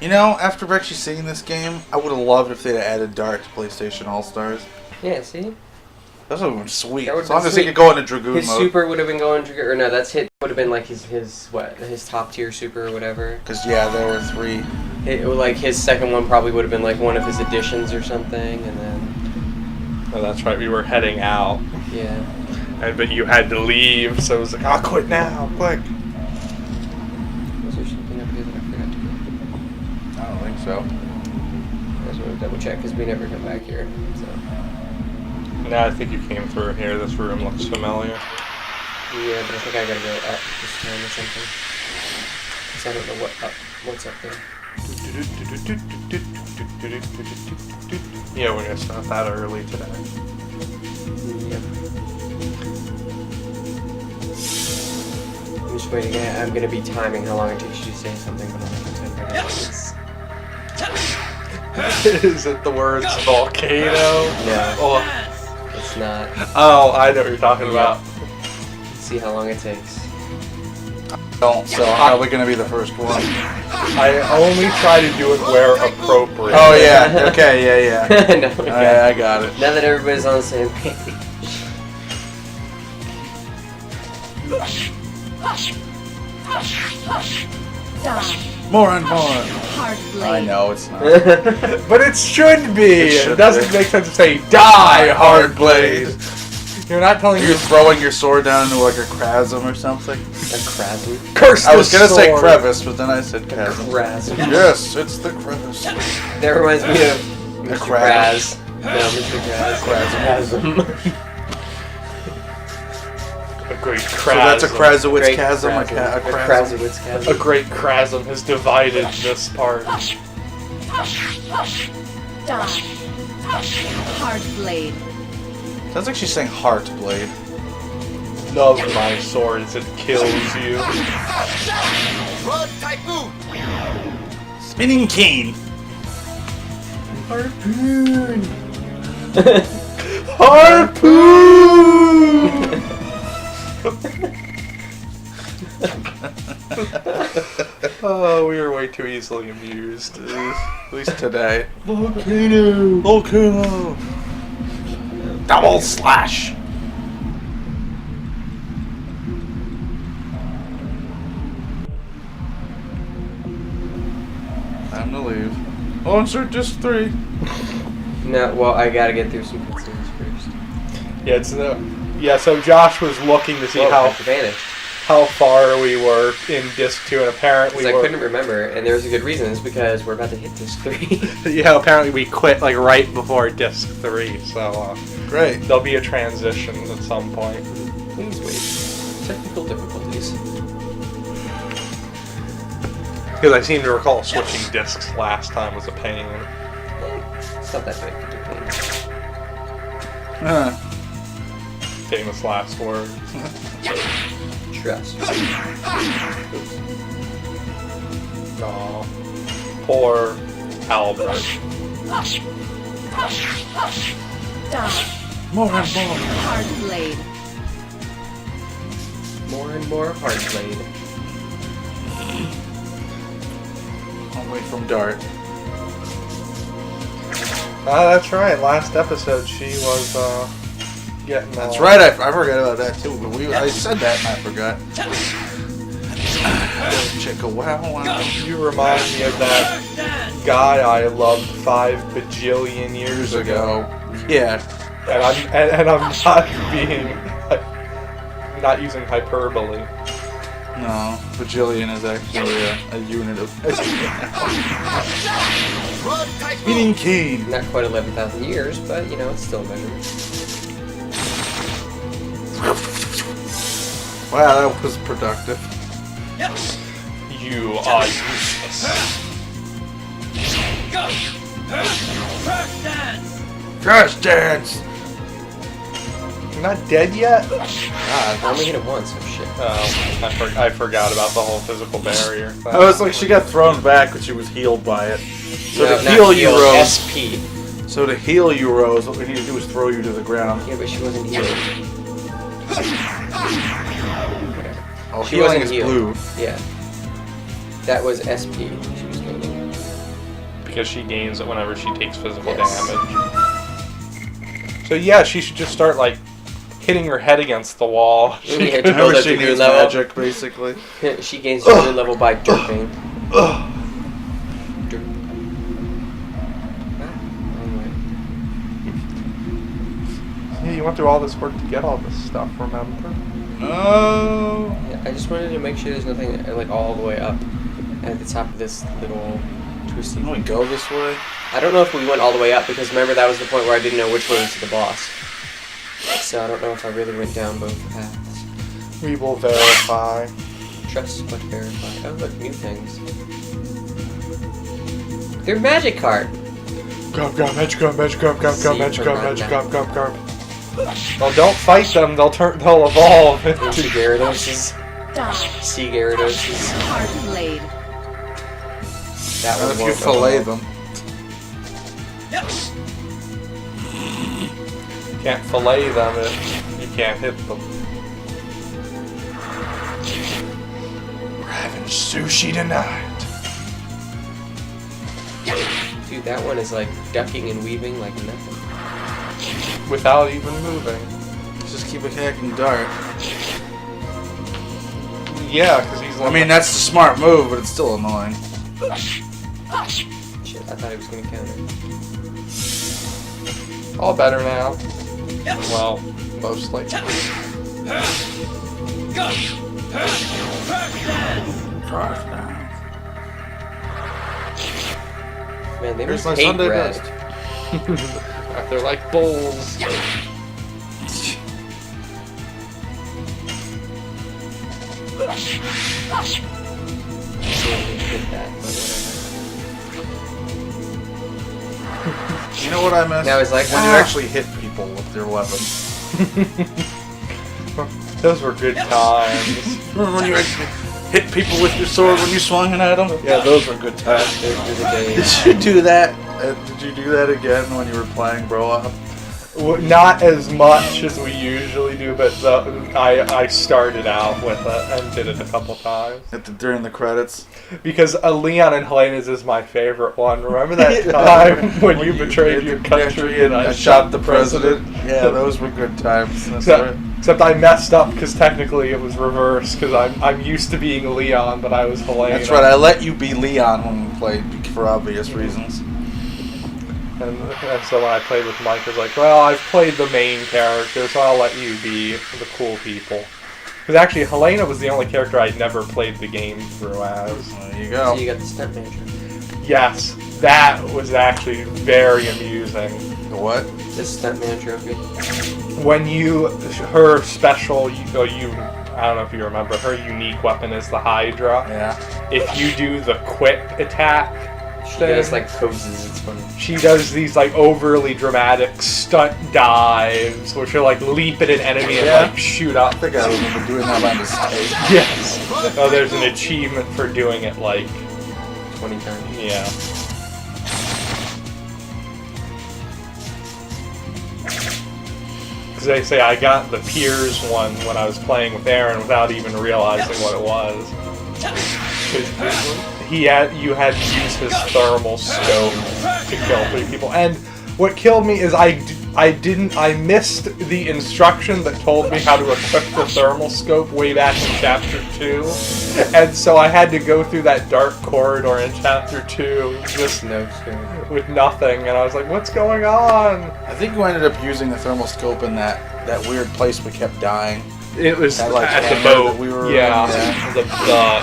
You know, after actually seeing this game, I would have loved if they'd added Dart to PlayStation All-Stars. Yeah, see? That would have been sweet. As long as he could go into Dragoon his mode. His super would have been going Dragoon, or no, that's hit would have been like his top tier super or whatever. Because, yeah, there were 3. Like, his second one probably would have been like one of his additions or something, and then... Oh, that's right, we were heading out. Yeah. But you had to leave, so it was like, I'll quit now, quick. Was there something up here that I forgot to do? I don't think so. I just want to double check, because we never come back here, so... No, I think you came through here. This room looks familiar. Yeah, but I think I gotta go up this time or something. Because I don't know what's up there. Yeah, we're gonna start that early today. Yep. I'm just waiting. I'm gonna be timing how long it takes you to say something, but I'm not gonna type right now. Is it the words volcano? No. Oh. It's not. Oh, I know what you're talking about. Let's see how long it takes. Don't, so I'm probably going to be the first one. I only try to do it where appropriate. Oh, yeah. Okay, yeah. No, I got it. Now that everybody's on the same page. More and more. Hard blade. I know it's not. But it should be. It doesn't make sense to say die hard blade. You're not telling You're me throwing your sword down into like a chasm or something. A chasm. curse. I was the gonna say sword. crevice, but then I said chasm. Chasm. Yes, it's the crevice. That reminds me of Mr. Kraz. Kraz. No, Mr. Kraz. Chasm. A great So chasm. that's a Krasowitz Great chasm. A chasm. chasm. Krasowitz chasm. A great chasm has divided this part. Die. Hard blade. Sounds like she's saying heart blade. Love my swords, it kills you. Spinning cane. Harpoon! Harpoon! Oh, we were way too easily amused. At least today. Volcano! Volcano. Double slash. Time to leave. Oh, insert disc 3. No, well, I gotta get through some cutscenes first. Yeah, so Josh was looking to see Advantage. how far we were in disc 2, and apparently Because I couldn't remember, and there was a good reason. It's because we're about to hit disc 3. Yeah, apparently we quit like right before disc 3, so Great. there'll be a transition at some point. Please wait. Technical difficulties. Because I seem to recall switching discs last time was a pain. It's not that big. Famous last word. Trust. Aw. Poor Albert. Die. More and more. Hard blade. More and more hard blade. All the way from Dart. Ah, that's right. Last episode she was getting. That's right. I forgot about that too. But I said that and I forgot. Chicka wow wow. You remind me of that guy I loved 5 bajillion years ago. Yeah. And I'm not being not using hyperbole. No, bajillion is actually a unit of. Spinning cane. Not quite 11,000 years, but you know, it's still a measurement. Wow, that was productive. You are useless. Crash dance. You're not dead yet? God, I only hit it once, so shit. Oh, I forgot about the whole physical barrier thing. I was like, she got thrown back, but she was healed by it. So No, to not heal you, Rose. SP. So to heal you, Rose, what we need to do is throw you to the ground. Yeah, but she wasn't healed. Oh, She healing wasn't is healed. blue. Yeah. That was SP she was meaning. because she gains it whenever she takes physical Yes. damage. So yeah, she should just start like hitting her head against the wall. Yeah, to build Whenever up she to new needs level. magic, basically. She gains your new level by derping. Derp. Yeah, you went through all this work to get all this stuff, remember? No. Yeah, I just wanted to make sure there's nothing like all the way up at the top of this little twisty. Can we go this way? I don't know if we went all the way up because remember that was the point where I didn't know which way was the boss. So I don't know if I really went down both paths. We will verify. Trust but verify. Oh look, new things. They're magic card. Grub, grub, magic grub, magic grub, grub, grub, See, magic grub, from magic that. grub, grub, grub. Well, don't fight them. They'll evolve Into into Gyarados. Dodge. Sea Gyarados. Hard blade. That What one if you won't go fillet well. them? can't fillet them if you can't hit them. We're having sushi tonight. Dude, that one is like ducking and weaving like nothing. Without even moving. Just keep attacking Dart. Yeah, because he's I mean, that's the smart move, but it's still annoying. Shit, I thought he was gonna counter. all better now. Well, mostly. Man, they Here's must my hate Sunday red. best. They're like bulls. Hit that, but You know what I miss? Now it's like, when you ah. actually hit people with your weapons. Those were good times. Remember when you actually hit people with your sword when you swung it at them? Yeah, those were good times. Those were the days. Did you do that? Did you do that again when you were playing Bro Up? Not as much as we usually do, but I started out with it and did it a couple times. During the credits? Because Leon and Helena's is my favorite one. Remember that time when you betrayed your country and I shot the president? Yeah, those were good times. That's right. Except I messed up because technically it was reversed because I'm used to being Leon, but I was Helena. That's right, I let you be Leon when we played for obvious reasons. And so when I played with Mike, I was like, well, I've played the main character, so I'll let you be the cool people. Because actually, Helena was the only character I'd never played the game through as. There you So go. you got the stunt manager. Yes, that was actually very amusing. The what? This stuntman trophy. When her special, I don't know if you remember, her unique weapon is the Hydra. Yeah. If you do the quick attack, She does like poses, it's funny. she does these like overly dramatic stunt dives where she'll like leap at an enemy and Yeah. like shoot up. I think I remember doing that by mistake. Yes. Oh, there's an achievement for doing it like, 20 times. yeah. Because they say I got the Piers one when I was playing with Aaron without even realizing what it was. 'Cause you had to use his thermal scope to kill 3 people. And what killed me is I missed the instruction that told me how to equip the thermal scope way back in Chapter 2. And so I had to go through that dark corridor in Chapter 2 just No scope. with nothing. And I was like, what's going on? I think we ended up using the thermal scope in that weird place we kept dying. It was That, like, at the hangar boat. that we were in, yeah, yeah.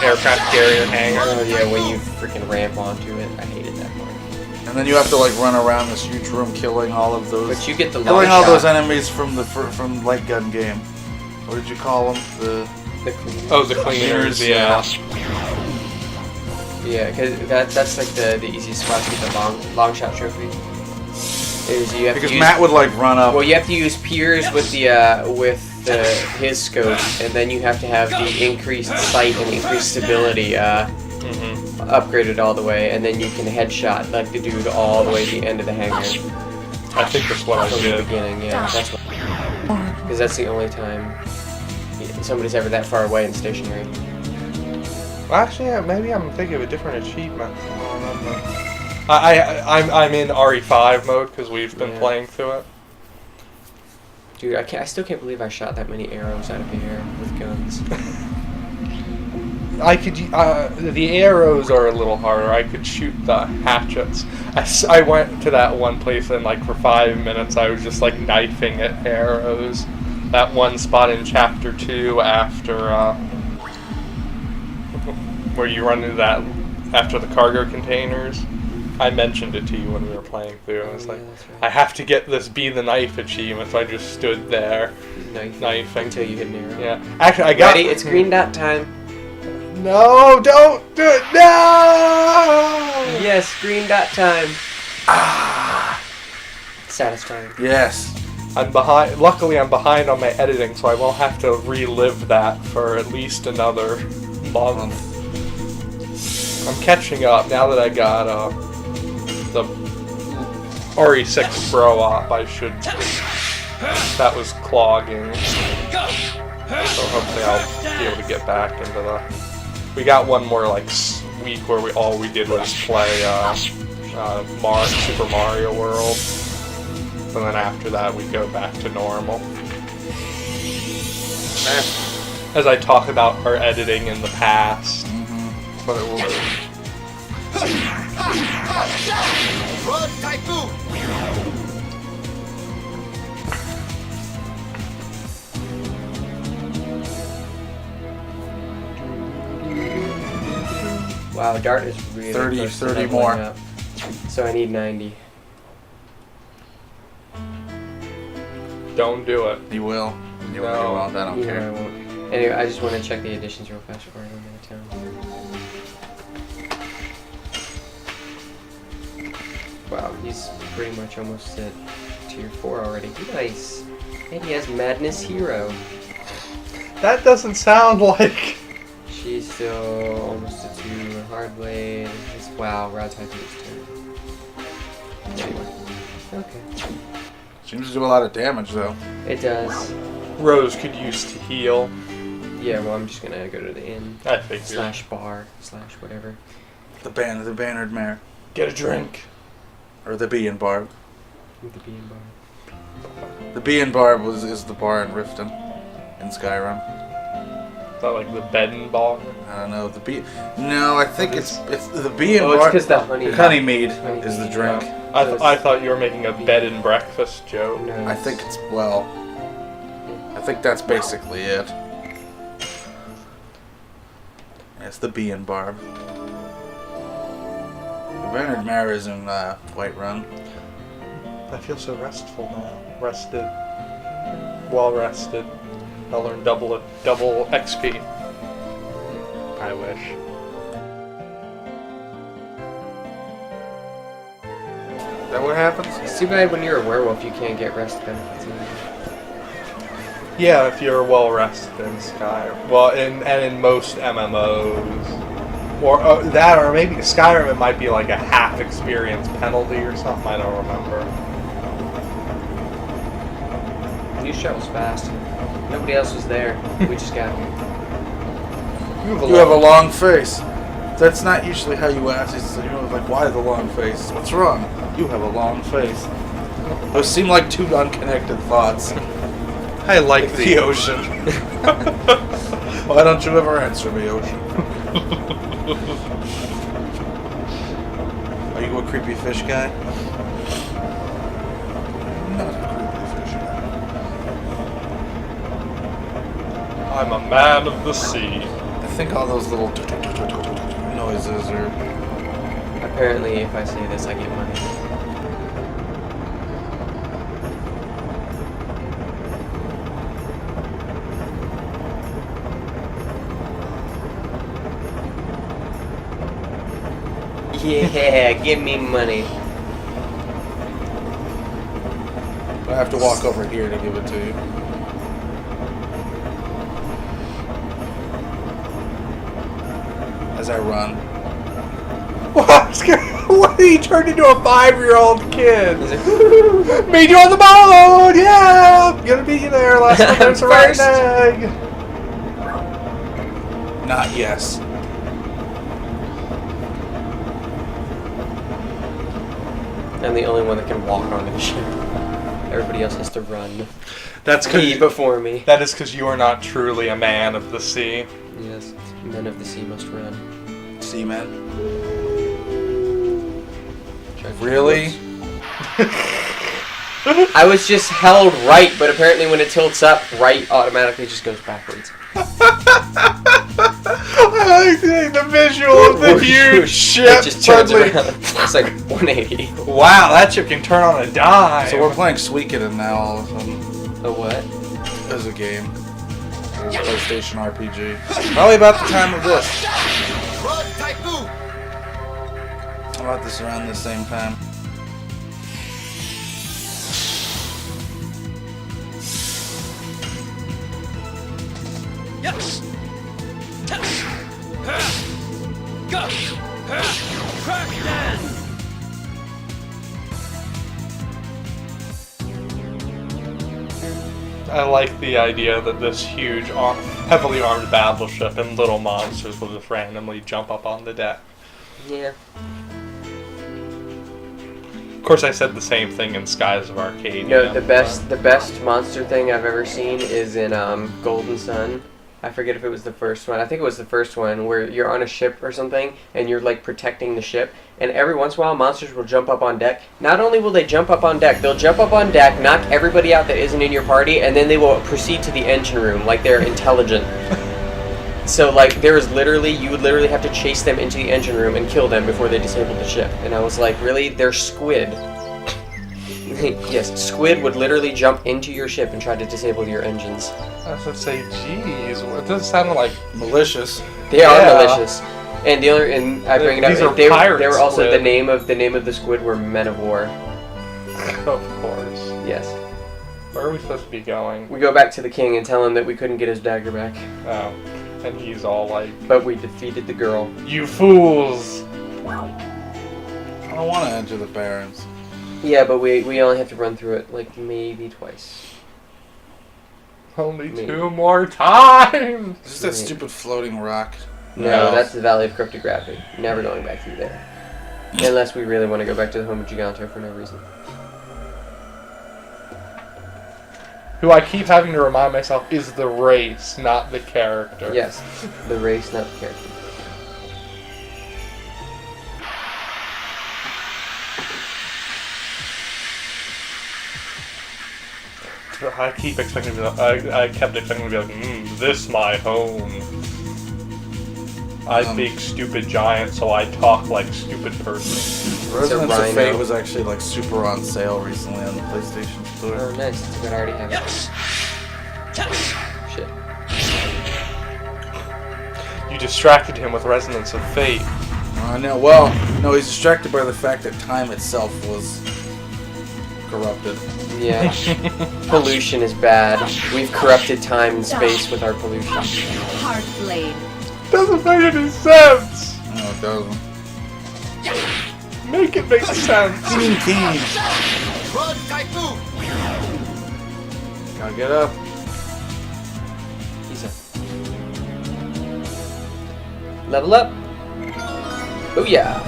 the aircraft carrier hangar. Oh yeah, when you freaking ramp onto it, I hated that part. And then you have to like run around this huge room killing all of those. But you get the long killing all shot. those enemies from the light gun game. What did you call them? The clean. Oh, the cleaners, yeah. Yeah, because that's like the easiest spot to get the long shot trophy. Is you have Because to use, Matt would like run up. well, you have to use Piers with his scope, and then you have to have the increased sight and increased stability upgraded all the way, and then you can headshot like the dude all the way to the end of the hangar I think that's what I from the did. beginning. Yeah, that's what. Because that's the only time somebody's ever that far away and stationary. Well, actually, maybe I'm thinking of a different achievement. I don't remember. I'm in RE5 mode because we've been playing through it. Dude, I still can't believe I shot that many arrows out of the air with guns. I could. The arrows are a little harder. I could shoot the hatchets. I went to that one place and like for 5 minutes I was just like knifing at arrows. That one spot in chapter 2 after where you run into that after the cargo containers. I mentioned it to you when we were playing through. I was like, right. I have to get this Be the Knife achievement, so I just stood there knifing until you hit an arrow. Yeah, actually, I got. Ready? It's green dot time. No, don't do it. No. Yes, green dot time. Satisfying. Yes. I'm behind. Luckily, I'm behind on my editing, so I won't have to relive that for at least another month. I'm catching up now that I got the RE6 Pro op. I should. That was clogging, so hopefully I'll be able to get back into the. We got one more like week where all we did was play Super Mario World, and then after that we go back to normal. As I talk about our editing in the past, but it will. Run, Typhoon! Wow, Dart is really 30 close to 30 leveling more. up. So I need 90. Don't do it. You will. You No. won't. I don't Yeah, I care. won't. Anyway, I just want to check the additions real fast before I go into town. Wow, he's pretty much almost at tier 4 already. Nice. And he has Madness Hero. That doesn't sound like. She's still almost a 2 Hardblade. It's, wow, Rod Typhoon's turn. Anyway. Okay. Seems to do a lot of damage though. It does. Rose could use to heal. Yeah, well, I'm just gonna go to the inn. I figured. Slash bar. Slash whatever. The bannered mare. Get a drink. Or the bee and barb. With the bean bar. The bee and barb is the bar in Riften in Skyrim. Is that like the bed and bar? I don't know. The bee. No, I think it's the bee and Oh, it's barb. because the honey. Honeymead Honeymead, is the drink. I thought you were making a bed and breakfast joke. No, I think it's I think that's basically it. It's the bee and barb. The bannered mare is in Whiterun. I feel so restful now. Rested. Well rested. I'll learn double XP. I wish. Is that what happens? It's too bad when you're a werewolf you can't get rest benefits either. Yeah, if you're well rested in Skyrim. Well, in most MMOs. Or that, or maybe Skyrim, it might be like a half experience penalty or something. I don't remember. New shuttle's fast. Nobody else was there. We just got here. You have a long face. That's not usually how you ask. It's like, why the long face? What's wrong? You have a long face. Those seem like two unconnected thoughts. I like The ocean. Why don't you ever answer me, ocean? Are you a creepy fish guy? Not a creepy fish guy. I'm a man of the sea. I think all those little noises are... Apparently, if I say this, I get money. Yeah, give me money. I have to walk over here to give it to you. As I run. What? He turned into a 5-year-old kid. He's like, Meet you on the boat! Yeah! I'm gonna meet you there. Last time there's a right First. egg. Not yes. I'm the only one that can walk onto the ship. Everybody else has to run. That's Be because before me. that is because you are not truly a man of the sea. Yes, men of the sea must run. Seaman. Really? I was just held right, but apparently when it tilts up, right automatically just goes backwards. I like the visual of the huge ship. It just turns suddenly. around. It's like 180. Wow, that ship can turn on a dime. So we're playing Suikoden now all of a sudden. A what? As a game. As a PlayStation RPG. Probably about the time of this. Road Typhoon. About this around the same time. Yes. Go. Crackdown. I like the idea that this huge, heavily armed battleship and little monsters will just randomly jump up on the deck. Yeah. Of course, I said the same thing in Skies of Arcadia. No, the best monster thing I've ever seen is in Golden Sun. I forget if it was the first one. I think it was the first one where you're on a ship or something and you're like protecting the ship, and every once in a while monsters will jump up on deck. Not only will they jump up on deck, they'll jump up on deck, knock everybody out that isn't in your party, and then they will proceed to the engine room like they're intelligent. So like you would literally have to chase them into the engine room and kill them before they disabled the ship. And I was like, really? They're squid. Yes, squid would literally jump into your ship and try to disable your engines. I was going to say, geez, it doesn't sound like Malicious. They are malicious. And the other, and I bring it up. These are They pirate were also squid. the name of the squid were Men of War. Of course. Yes. Where are we supposed to be going? We go back to the king and tell him that we couldn't get his dagger back, Oh, and he's all like, but we defeated the girl. "You fools!" I don't want to enter the Barrens. Yeah, but we only have to run through it like maybe twice. Only Maybe. 2 more times. Is this that stupid floating rock? No, that's the Valley of Cryptography. Never going back through there. Unless we really want to go back to the home of Giganto for no reason. Who I keep having to remind myself is the race, not the character. Yes, the race, not the character. I keep expecting to be like, I kept expecting to be like, this my home. I big stupid giant, so I talk like stupid person. Resonance of rhino. Fate was actually like super on sale recently on the PlayStation Store. Oh, nice. That's what I already have. Shit. You distracted him with Resonance of Fate. No, well, no, he's distracted by the fact that time itself was corrupted. Yeah. Pollution is bad. We've corrupted time and space with our pollution. Hard blade. Doesn't make any sense. No, it doesn't. Make it make sense. King. Road Typhoon. Gotta get up. He's up. Level up. Oh yeah.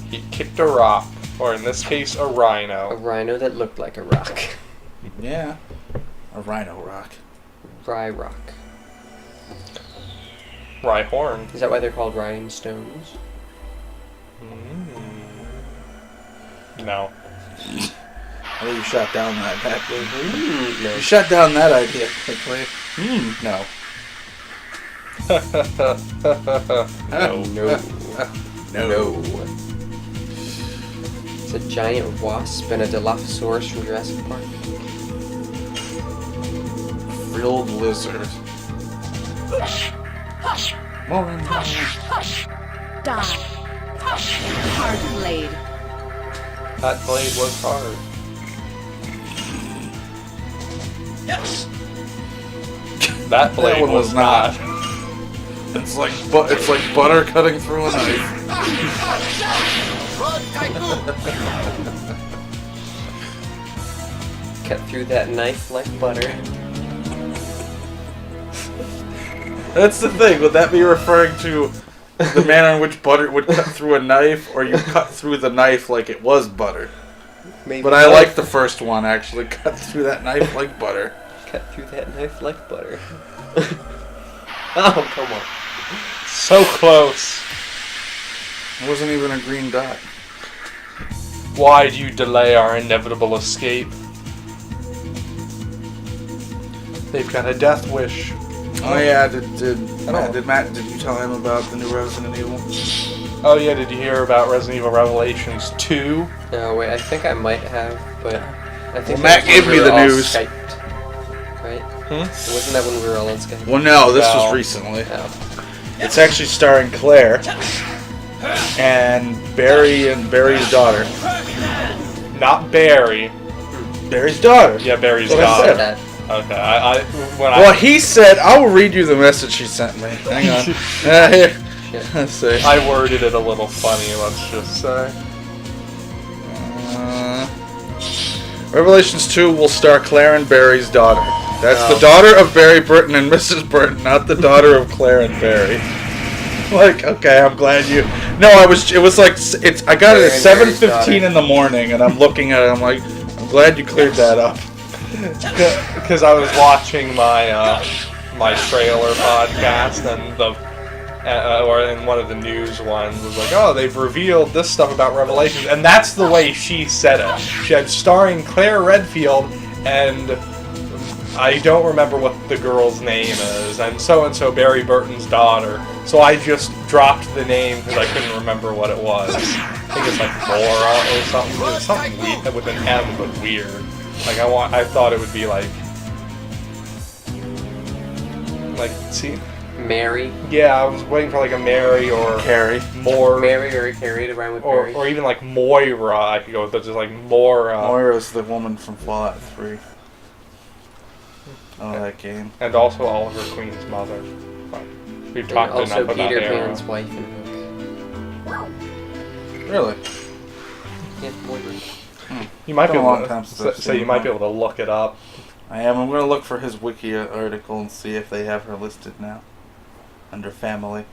He kicked a rock, or in this case, a A rhino. rhino that looked like a rock. Yeah. A rhino rock. Rye rock. Rhyhorn. Is that why they're called rhinestones? No. I think you shot down that No. You shut down that idea quickly. No. No. No. It's a giant wasp and a Dilophosaurus from Jurassic Park. Frilled lizard. Die. Hard blade. That blade was hard. Yes. That blade one was was not. It's like butter cutting through a knife. Road Typhoon. Cut through that knife like butter. That's the thing. Would that be referring to The manner in which butter would cut through a knife, or you cut through the knife like it was butter. Maybe But I like the first one, actually. Cut through that knife like butter. cut through that knife like butter. Oh, come on. So close. It wasn't even a green dot. Why do you delay our inevitable escape? They've got a death wish. Oh yeah, did you tell him about the new Resident Evil? Oh yeah, did you hear about Resident Evil Revelations 2? No, wait, I think I might have, but I think Well, Matt that was when gave me we were the all news. Skyped, right? Hmm? Wasn't that when we were all on Skype? Well, no, this No. was recently. Oh. It's actually starring Claire and Barry's daughter. Not Barry. Barry's daughter. Yeah, Barry's That's what I daughter. said. That. Okay, Well, he said, I will read you the message he sent me. Hang on. Here. Shit. Let's see. I worded it a little funny, let's just say. Revelations 2 will star Claire and Barry's daughter. That's Oh. the daughter of Barry Burton and Mrs. Burton, not the daughter of Claire and Barry. Like, okay, I'm glad you. No, it was like I got it at Barry and Barry's 7:15 in the morning, and I'm looking at it. I'm like, I'm glad you cleared that up. Because I was watching my my trailer podcast, and or in one of the news ones was like, oh, they've revealed this stuff about Revelations, and that's the way she said it. She had starring Claire Redfield, and I don't remember what the girl's name is, and so Barry Burton's daughter. So I just dropped the name because I couldn't remember what it was. I think it's like Laura or something. It was something weird with an M, but weird. Like I thought it would be like see. Mary. Yeah, I was waiting for like a Mary or Carrie. more. Mary or Carrie to rhyme with Mary. Or even like Moira, I could go with, just like Moira. Moira's the woman from Fallout 3. Oh, that game. And also Oliver Queen's mother. But we've And talked also enough about Peter Arrow. Pan's wife in Hook. Really? Yeah, Moira. You might be Been a able long time to, since I've so seen you might her. be able to look it up. I am. I'm going to look for his wiki article and see if they have her listed now. Under family.